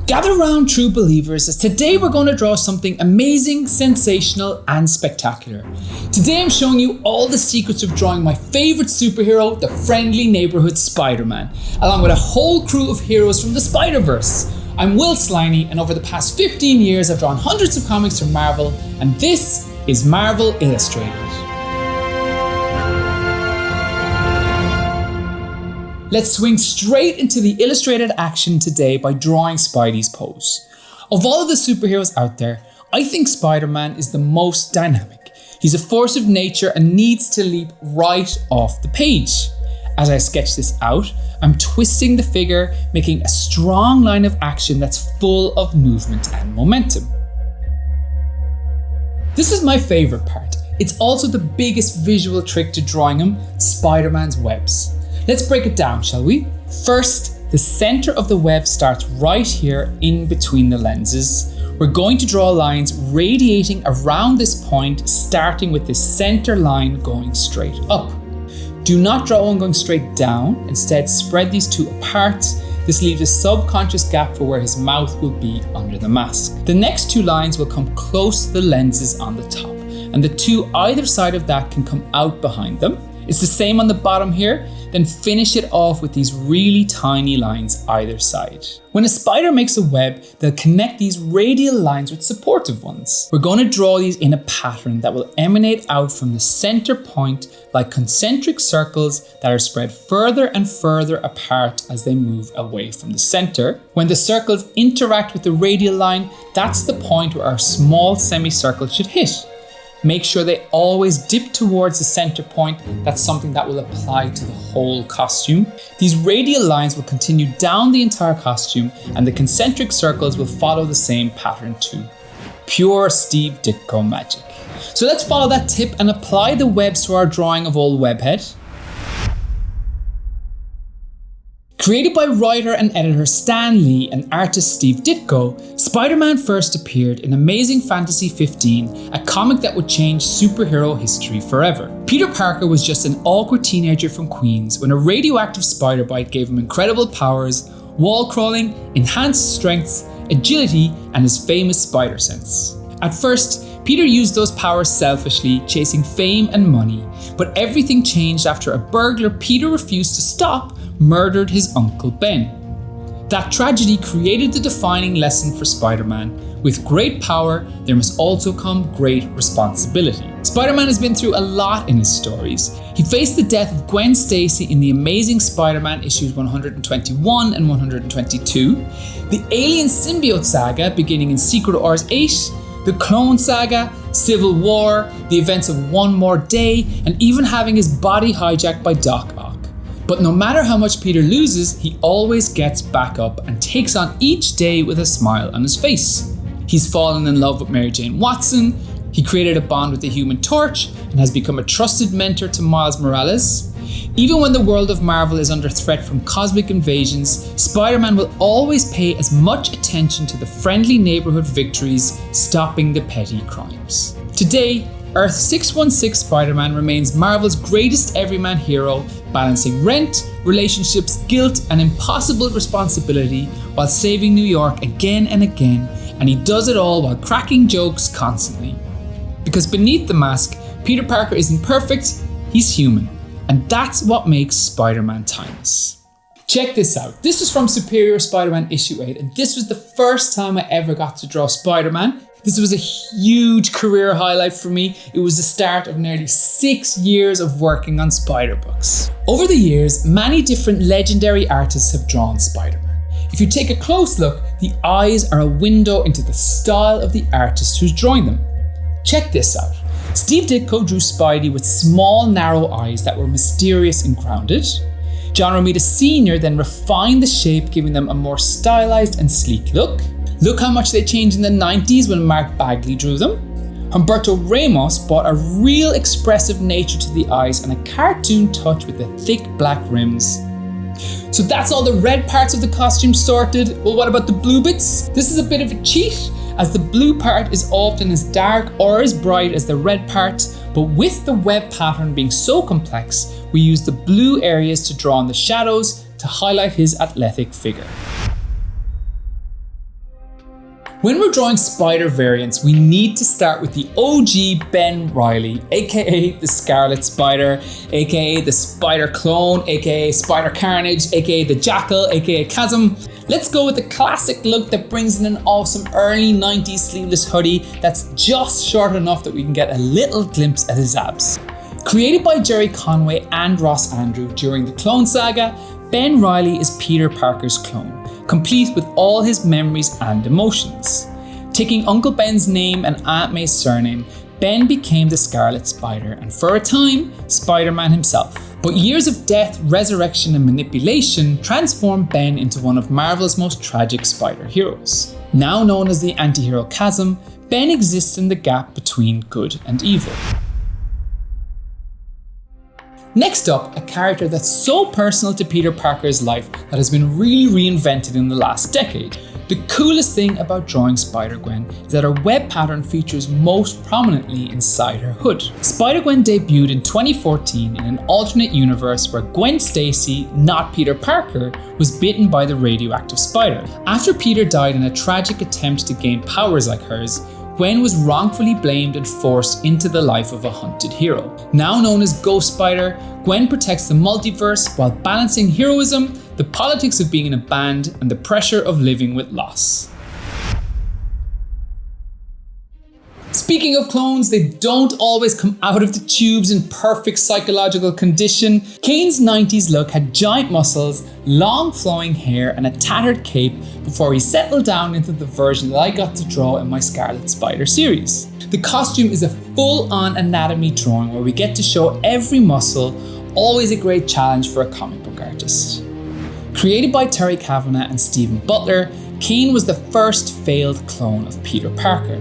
Gather round, true believers, as today we're going to draw something amazing, sensational, and spectacular. Today I'm showing you all the secrets of drawing my favourite superhero, the friendly neighbourhood Spider-Man, along with a whole crew of heroes from the Spider-Verse. I'm Will Sliney, and over the past 15 years I've drawn hundreds of comics from Marvel, and this is Marvel Illustrated. Let's swing straight into the illustrated action today by drawing Spidey's pose. Of all of the superheroes out there, I think Spider-Man is the most dynamic. He's a force of nature and needs to leap right off the page. As I sketch this out, I'm twisting the figure, making a strong line of action that's full of movement and momentum. This is my favourite part. It's also the biggest visual trick to drawing him, Spider-Man's webs. Let's break it down, shall we? First, the center of the web starts right here in between the lenses. We're going to draw lines radiating around this point, starting with this center line going straight up. Do not draw one going straight down, instead spread these two apart. This leaves a subconscious gap for where his mouth will be under the mask. The next two lines will come close to the lenses on the top, and the two either side of that can come out behind them. It's the same on the bottom here, then finish it off with these really tiny lines either side. When a spider makes a web, they'll connect these radial lines with supportive ones. We're going to draw these in a pattern that will emanate out from the center point like concentric circles that are spread further and further apart as they move away from the center. When the circles interact with the radial line, that's the point where our small semicircle should hit. Make sure they always dip towards the center point. That's something that will apply to the whole costume. These radial lines will continue down the entire costume, and the concentric circles will follow the same pattern too. Pure Steve Ditko magic. So let's follow that tip and apply the webs to our drawing of old Webhead. Created by writer and editor Stan Lee and artist Steve Ditko, Spider-Man first appeared in Amazing Fantasy 15, a comic that would change superhero history forever. Peter Parker was just an awkward teenager from Queens when a radioactive spider bite gave him incredible powers, wall crawling, enhanced strengths, agility, and his famous spider sense. At first, Peter used those powers selfishly, chasing fame and money, but everything changed after a burglar Peter refused to stop murdered his Uncle Ben. That tragedy created the defining lesson for Spider-Man. With great power, there must also come great responsibility. Spider-Man has been through a lot in his stories. He faced the death of Gwen Stacy in the Amazing Spider-Man issues 121 and 122, the Alien Symbiote saga beginning in Secret Wars 8, the Clone Saga, Civil War, the events of One More Day, and even having his body hijacked by Doc Ock. But no matter how much Peter loses, he always gets back up and takes on each day with a smile on his face. He's fallen in love with Mary Jane Watson, he created a bond with the Human Torch, and has become a trusted mentor to Miles Morales. Even when the world of Marvel is under threat from cosmic invasions, Spider-Man will always pay as much attention to the friendly neighborhood victories, stopping the petty crimes. Today, Earth 616 Spider-Man remains Marvel's greatest everyman hero, balancing rent, relationships, guilt, and impossible responsibility while saving New York again and again, and he does it all while cracking jokes constantly. Because beneath the mask, Peter Parker isn't perfect, he's human, and that's what makes Spider-Man timeless. Check this out. This is from Superior Spider-Man issue 8, and this was the first time I ever got to draw Spider-Man. This was a huge career highlight for me. It was the start of nearly 6 years of working on Spider books. Over the years, many different legendary artists have drawn Spider-Man. If you take a close look, the eyes are a window into the style of the artist who's drawing them. Check this out. Steve Ditko drew Spidey with small, narrow eyes that were mysterious and grounded. John Romita Sr. then refined the shape, giving them a more stylized and sleek look. Look how much they changed in the 90s when Mark Bagley drew them. Humberto Ramos brought a real expressive nature to the eyes and a cartoon touch with the thick black rims. So that's all the red parts of the costume sorted. Well, what about the blue bits? This is a bit of a cheat, as the blue part is often as dark or as bright as the red part, but with the web pattern being so complex, we use the blue areas to draw on the shadows to highlight his athletic figure. When we're drawing spider variants, we need to start with the OG Ben Reilly, aka the Scarlet Spider, aka the Spider Clone, aka Spider Carnage, aka the Jackal, aka Chasm. Let's go with the classic look that brings in an awesome early 90s sleeveless hoodie that's just short enough that we can get a little glimpse at his abs. Created by Jerry Conway and Ross Andru during the Clone Saga, Ben Reilly is Peter Parker's clone, complete with all his memories and emotions. Taking Uncle Ben's name and Aunt May's surname, Ben became the Scarlet Spider and for a time, Spider-Man himself. But years of death, resurrection and manipulation transformed Ben into one of Marvel's most tragic spider heroes. Now known as the anti-hero Chasm, Ben exists in the gap between good and evil. Next up, a character that's so personal to Peter Parker's life that has been really reinvented in the last decade. The coolest thing about drawing Spider-Gwen is that her web pattern features most prominently inside her hood. Spider-Gwen debuted in 2014 in an alternate universe where Gwen Stacy, not Peter Parker, was bitten by the radioactive spider. After Peter died in a tragic attempt to gain powers like hers, Gwen was wrongfully blamed and forced into the life of a hunted hero. Now known as Ghost Spider, Gwen protects the multiverse while balancing heroism, the politics of being in a band, and the pressure of living with loss. Speaking of clones, they don't always come out of the tubes in perfect psychological condition. Kaine's 90s look had giant muscles, long flowing hair, and a tattered cape before he settled down into the version that I got to draw in my Scarlet Spider series. The costume is a full-on anatomy drawing where we get to show every muscle, always a great challenge for a comic book artist. Created by Terry Kavanagh and Stephen Butler, Kaine was the first failed clone of Peter Parker.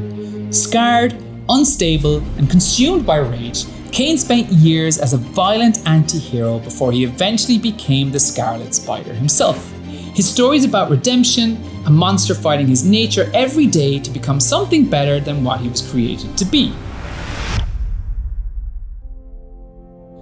Scarred, unstable, and consumed by rage, Kaine spent years as a violent anti-hero before he eventually became the Scarlet Spider himself. His story is about redemption, a monster fighting his nature every day to become something better than what he was created to be.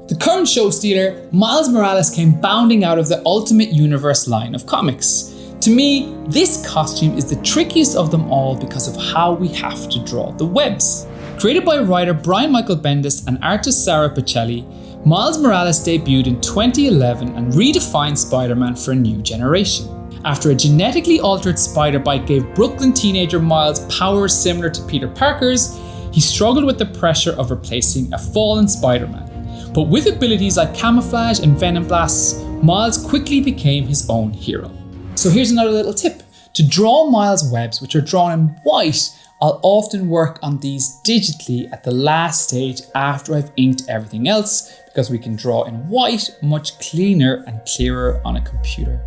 The current show stealer, Miles Morales, came bounding out of the Ultimate Universe line of comics. To me, this costume is the trickiest of them all because of how we have to draw the webs. Created by writer Brian Michael Bendis and artist Sarah Pichelli, Miles Morales debuted in 2011 and redefined Spider-Man for a new generation. After a genetically altered spider bite gave Brooklyn teenager Miles powers similar to Peter Parker's, he struggled with the pressure of replacing a fallen Spider-Man. But with abilities like camouflage and venom blasts, Miles quickly became his own hero. So here's another little tip. To draw Miles' webs, which are drawn in white, I'll often work on these digitally at the last stage after I've inked everything else, because we can draw in white much cleaner and clearer on a computer.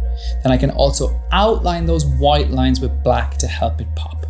Then I can also outline those white lines with black to help it pop.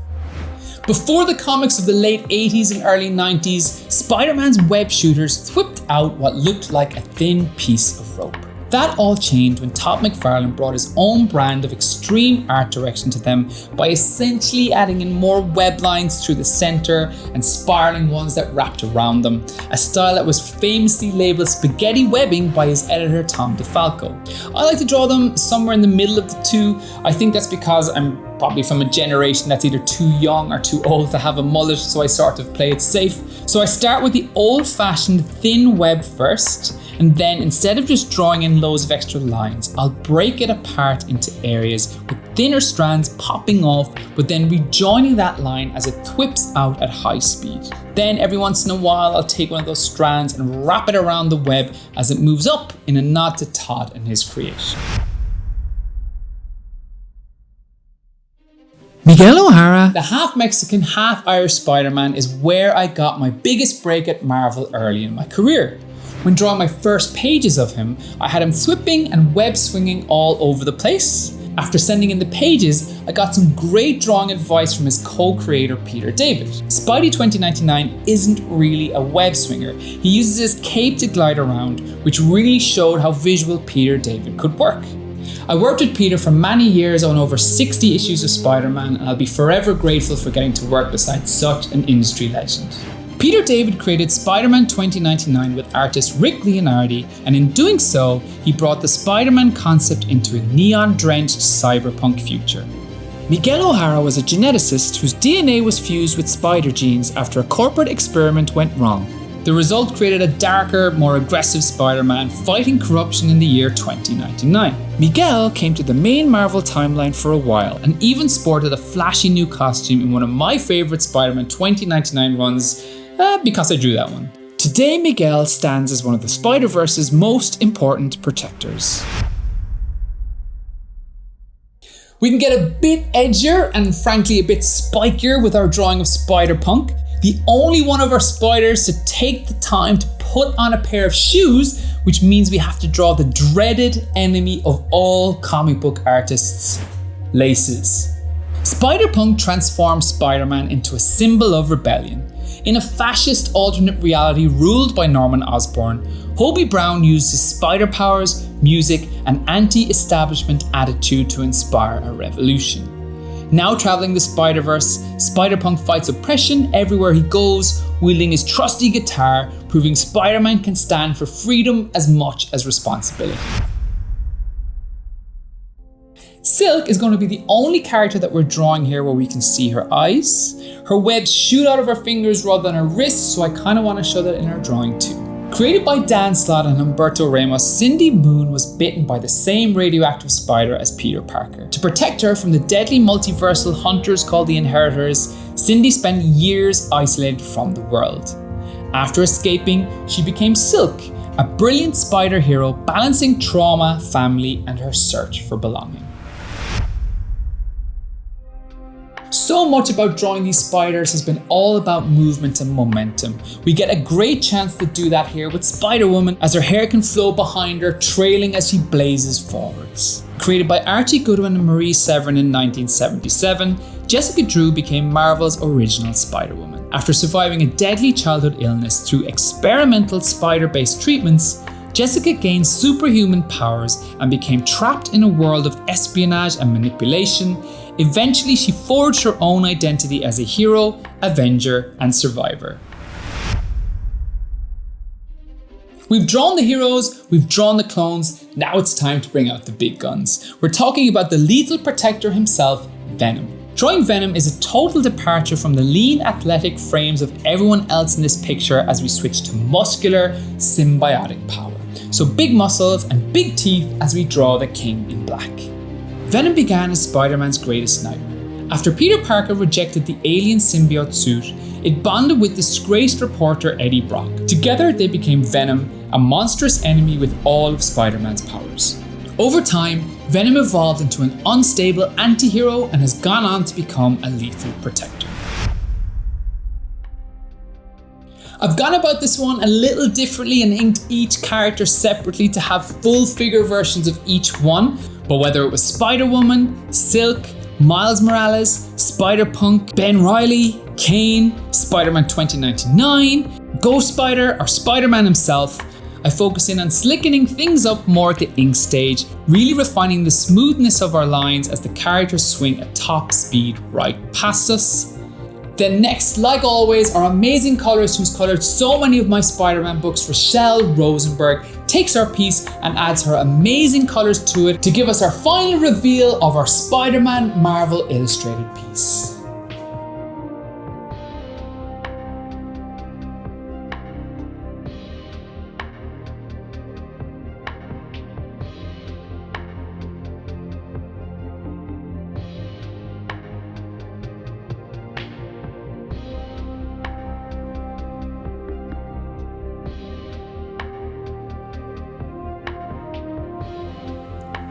Before the comics of the late 80s and early 90s, Spider-Man's web shooters whipped out what looked like a thin piece of rope. That all changed when Todd McFarlane brought his own brand of extreme art direction to them by essentially adding in more web lines through the center and spiraling ones that wrapped around them, a style that was famously labeled spaghetti webbing by his editor Tom DeFalco. I like to draw them somewhere in the middle of the two. I think that's because I'm probably from a generation that's either too young or too old to have a mullet, so I sort of play it safe. So I start with the old-fashioned thin web first, and then instead of just drawing in loads of extra lines, I'll break it apart into areas with thinner strands popping off, but then rejoining that line as it whips out at high speed. Then every once in a while, I'll take one of those strands and wrap it around the web as it moves up in a nod to Todd and his creation. Miguel O'Hara, the half-Mexican, half-Irish Spider-Man, is where I got my biggest break at Marvel early in my career. When drawing my first pages of him, I had him whipping and web swinging all over the place. After sending in the pages, I got some great drawing advice from his co-creator Peter David. Spidey 2099 isn't really a web swinger. He uses his cape to glide around, which really showed how visual Peter David could work. I worked with Peter for many years on over 60 issues of Spider-Man, and I'll be forever grateful for getting to work beside such an industry legend. Peter David created Spider-Man 2099 with artist Rick Leonardi, and in doing so, he brought the Spider-Man concept into a neon-drenched cyberpunk future. Miguel O'Hara was a geneticist whose DNA was fused with spider genes after a corporate experiment went wrong. The result created a darker, more aggressive Spider-Man fighting corruption in the year 2099. Miguel came to the main Marvel timeline for a while and even sported a flashy new costume in one of my favourite Spider-Man 2099 runs, because I drew that one. Today, Miguel stands as one of the Spider-Verse's most important protectors. We can get a bit edgier and frankly a bit spikier with our drawing of Spider-Punk, the only one of our spiders to take the time to put on a pair of shoes, which means we have to draw the dreaded enemy of all comic book artists, laces. Spider-Punk transforms Spider-Man into a symbol of rebellion. In a fascist alternate reality ruled by Norman Osborn, Hobie Brown used his spider powers, music, and anti-establishment attitude to inspire a revolution. Now traveling the Spider-Verse, Spider-Punk fights oppression everywhere he goes, wielding his trusty guitar, proving Spider-Man can stand for freedom as much as responsibility. Silk is going to be the only character that we're drawing here where we can see her eyes. Her webs shoot out of her fingers rather than her wrists, so I kind of want to show that in our drawing too. Created by Dan Slott and Humberto Ramos, Cindy Moon was bitten by the same radioactive spider as Peter Parker. To protect her from the deadly multiversal hunters called the Inheritors, Cindy spent years isolated from the world. After escaping, she became Silk, a brilliant spider hero balancing trauma, family, and her search for belonging. So much about drawing these spiders has been all about movement and momentum. We get a great chance to do that here with Spider-Woman as her hair can flow behind her, trailing as she blazes forwards. Created by Archie Goodwin and Marie Severin in 1977, Jessica Drew became Marvel's original Spider-Woman. After surviving a deadly childhood illness through experimental spider-based treatments, Jessica gained superhuman powers and became trapped in a world of espionage and manipulation. Eventually, she forged her own identity as a hero, avenger, and survivor. We've drawn the heroes, we've drawn the clones, now it's time to bring out the big guns. We're talking about the lethal protector himself, Venom. Drawing Venom is a total departure from the lean, athletic frames of everyone else in this picture as we switch to muscular, symbiotic power. So big muscles and big teeth as we draw the King in black. Venom began as Spider-Man's greatest nightmare. After Peter Parker rejected the alien symbiote suit, it bonded with disgraced reporter Eddie Brock. Together they became Venom, a monstrous enemy with all of Spider-Man's powers. Over time, Venom evolved into an unstable anti-hero and has gone on to become a lethal protector. I've gone about this one a little differently and inked each character separately to have full figure versions of each one, but whether it was Spider-Woman, Silk, Miles Morales, Spider-Punk, Ben Reilly, Kaine, Spider-Man 2099, Ghost Spider, or Spider-Man himself, I focus in on slickening things up more at the ink stage, really refining the smoothness of our lines as the characters swing at top speed right past us. Then next, like always, our amazing colorist who's colored so many of my Spider-Man books, Rochelle Rosenberg, takes our piece and adds her amazing colors to it to give us our final reveal of our Spider-Man Marvel Illustrated piece.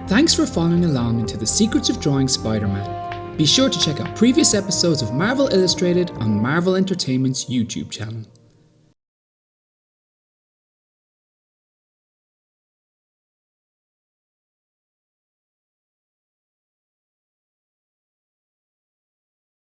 Thanks for following along into the secrets of drawing Spider-Man. Be sure to check out previous episodes of Marvel Illustrated on Marvel Entertainment's YouTube channel.